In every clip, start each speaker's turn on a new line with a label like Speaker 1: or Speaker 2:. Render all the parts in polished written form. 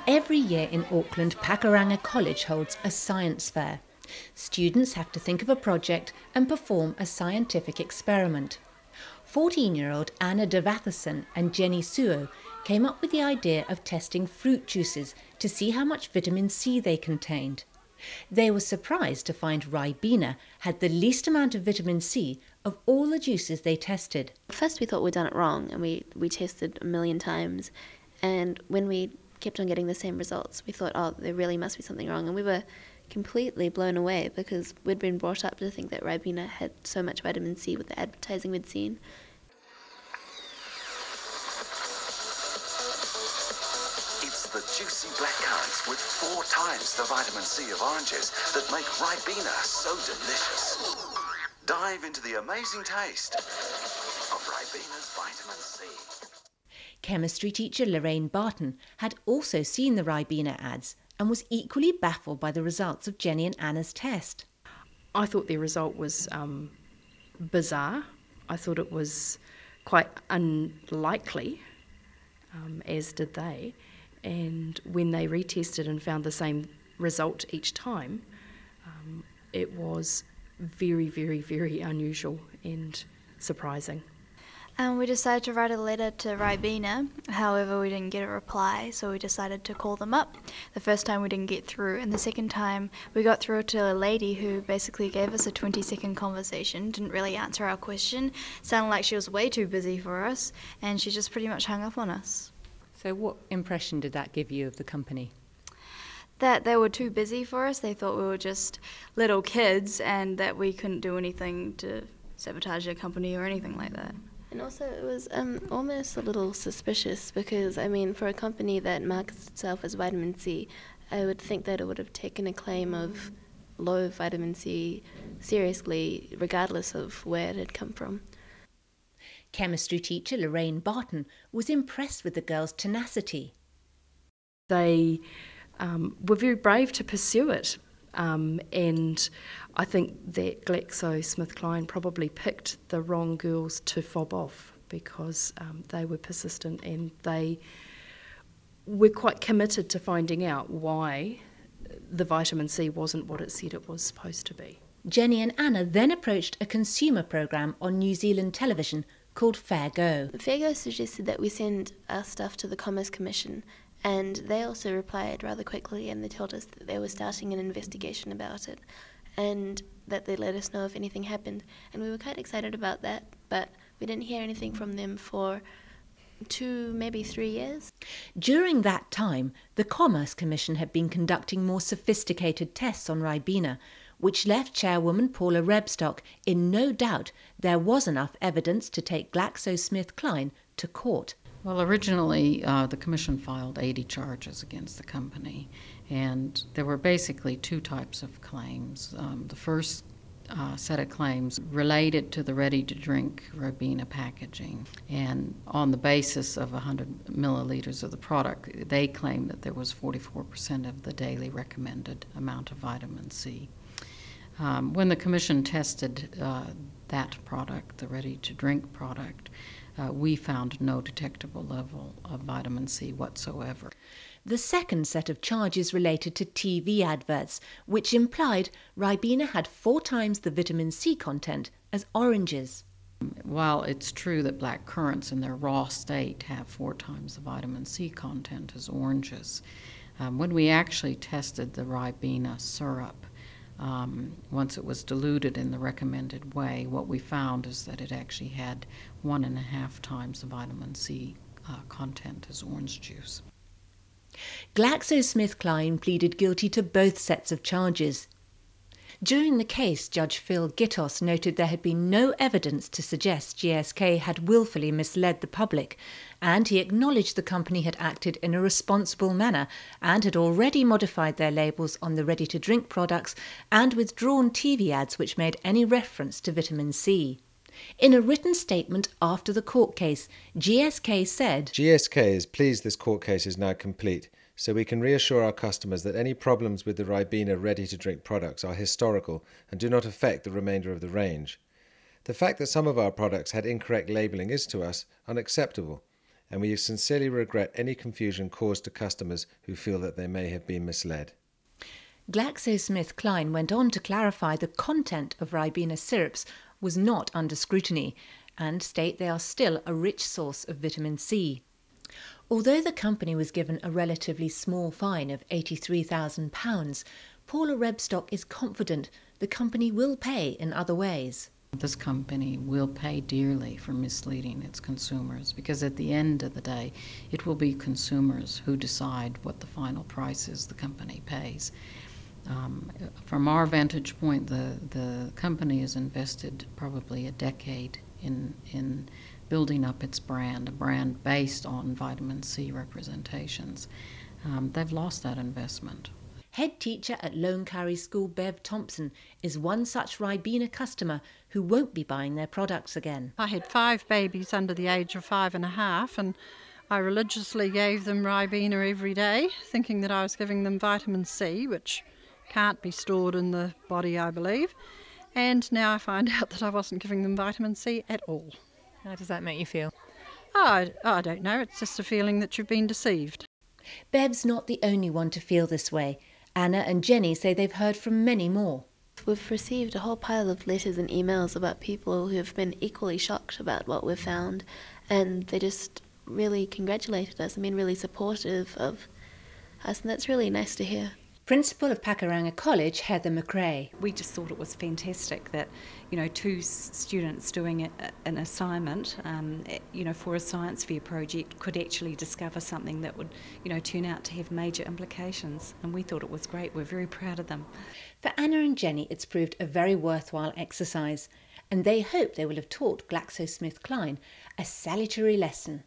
Speaker 1: Every year in Auckland, Pakuranga College holds a science fair. Students have to think of a project and perform a scientific experiment. 14-year-old Anna Devathasan and Jenny Suo came up with the idea of testing fruit juices to see how much vitamin C they contained. They were surprised to find ribena had the least amount of vitamin C of all the juices they tested.
Speaker 2: First we thought we'd done it wrong, and we tested a million times, and when we kept on getting the same results, we thought, oh, there really must be something wrong, and we were completely blown away because we'd been brought up to think that ribena had so much vitamin C with the advertising we'd seen.
Speaker 3: It's the juicy black currants with 4 times the vitamin C of oranges that make ribena so delicious. Dive into the amazing taste of ribena's vitamin C.
Speaker 1: Chemistry teacher Lorraine Barton had also seen the ribena ads and was equally baffled by the results of Jenny and Anna's test.
Speaker 4: I thought their result was bizarre. I thought it was quite unlikely, as did they. And when they retested and found the same result each time, it was very, very, very unusual and surprising.
Speaker 5: We decided to write a letter to ribena. However, we didn't get a reply, so we decided to call them up. The first time we didn't get through, and the second time we got through to a lady who basically gave us a 20-second conversation, didn't really answer our question, sounded like she was way too busy for us, and she just pretty much hung up on us.
Speaker 1: So what impression did that give you of the company?
Speaker 5: That they were too busy for us. They thought we were just little kids and that we couldn't do anything to sabotage their company or anything like that.
Speaker 2: And also it was almost a little suspicious because, I mean, for a company that markets itself as vitamin C, I would think that it would have taken a claim of low vitamin C seriously, regardless of where it had come from.
Speaker 1: Chemistry teacher Lorraine Barton was impressed with the girls' tenacity.
Speaker 4: They were very brave to pursue it, and I think that GlaxoSmithKline probably picked the wrong girls to fob off because they were persistent and they were quite committed to finding out why the vitamin C wasn't what it said it was supposed to be.
Speaker 1: Jenny and Anna then approached a consumer programme on New Zealand television called Fair Go.
Speaker 2: Fair Go suggested that we send our stuff to the Commerce Commission, and they also replied rather quickly, and they told us that they were starting an investigation about it and that they'd let us know if anything happened. And we were quite excited about that, but we didn't hear anything from them for 2, maybe 3 years.
Speaker 1: During that time, the Commerce Commission had been conducting more sophisticated tests on ribena, which left Chairwoman Paula Rebstock in no doubt there was enough evidence to take GlaxoSmithKline to court.
Speaker 6: Well, originally the Commission filed 80 charges against the company, and there were basically 2 types of claims. The first set of claims related to the ready-to-drink ribena packaging, and on the basis of 100 milliliters of the product, they claimed that there was 44% of the daily recommended amount of vitamin C. When the Commission tested that product, the ready-to-drink product, we found no detectable level of vitamin C whatsoever.
Speaker 1: The second set of charges related to TV adverts, which implied ribena had 4 times the vitamin C content as oranges.
Speaker 6: While it's true that black currants in their raw state have 4 times the vitamin C content as oranges, when we actually tested the ribena syrup, once it was diluted in the recommended way, what we found is that it actually had 1.5 times the vitamin C content as orange juice.
Speaker 1: GlaxoSmithKline pleaded guilty to both sets of charges. During the case, Judge Phil Gittos noted there had been no evidence to suggest GSK had willfully misled the public, and he acknowledged the company had acted in a responsible manner and had already modified their labels on the ready-to-drink products and withdrawn TV ads which made any reference to vitamin C. In a written statement after the court case, GSK said,
Speaker 7: GSK is pleased this court case is now complete, so we can reassure our customers that any problems with the ribena ready-to-drink products are historical and do not affect the remainder of the range. The fact that some of our products had incorrect labelling is to us unacceptable. and we sincerely regret any confusion caused to customers who feel that they may have been misled.
Speaker 1: GlaxoSmithKline went on to clarify the content of ribena syrups was not under scrutiny and state they are still a rich source of vitamin C. Although the company was given a relatively small fine of £83,000, Paula Rebstock is confident the company will pay in other ways.
Speaker 6: This company will pay dearly for misleading its consumers, because at the end of the day, it will be consumers who decide what the final price is the company pays. From our vantage point, the company has invested probably a decade in building up its brand, a brand based on vitamin C representations. They've lost that investment.
Speaker 1: Head teacher at Lone Carry School, Bev Thompson, is one such ribena customer who won't be buying their products again.
Speaker 8: I had 5 babies under the age of 5.5, and I religiously gave them ribena every day, thinking that I was giving them vitamin C, which can't be stored in the body, I believe. And now I find out that I wasn't giving them vitamin C at all.
Speaker 1: How does that make you feel?
Speaker 8: I don't know, it's just a feeling that you've been deceived.
Speaker 1: Bev's not the only one to feel this way. Anna and Jenny say they've heard from many more.
Speaker 2: We've received a whole pile of letters and emails about people who have been equally shocked about what we've found, and they just really congratulated us and been really supportive of us, and that's really nice to hear.
Speaker 1: Principal of Pakuranga College, Heather McRae.
Speaker 9: We just thought it was fantastic that, 2 students doing an assignment, for a science fair project could actually discover something that would, turn out to have major implications. And we thought it was great. We're very proud of them.
Speaker 1: For Anna and Jenny, it's proved a very worthwhile exercise, and they hope they will have taught GlaxoSmithKline a salutary lesson.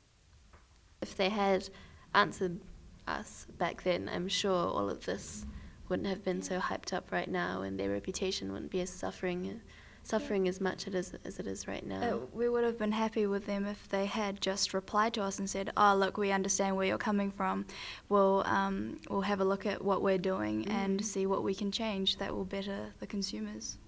Speaker 2: If they had answered us back then, I'm sure all of this wouldn't have been so hyped up right now, and their reputation wouldn't be as suffering as much as it is right now.
Speaker 5: We would have been happy with them if they had just replied to us and said, "Oh, look, we understand where you're coming from. We'll have a look at what we're doing and see what we can change that will better the consumers."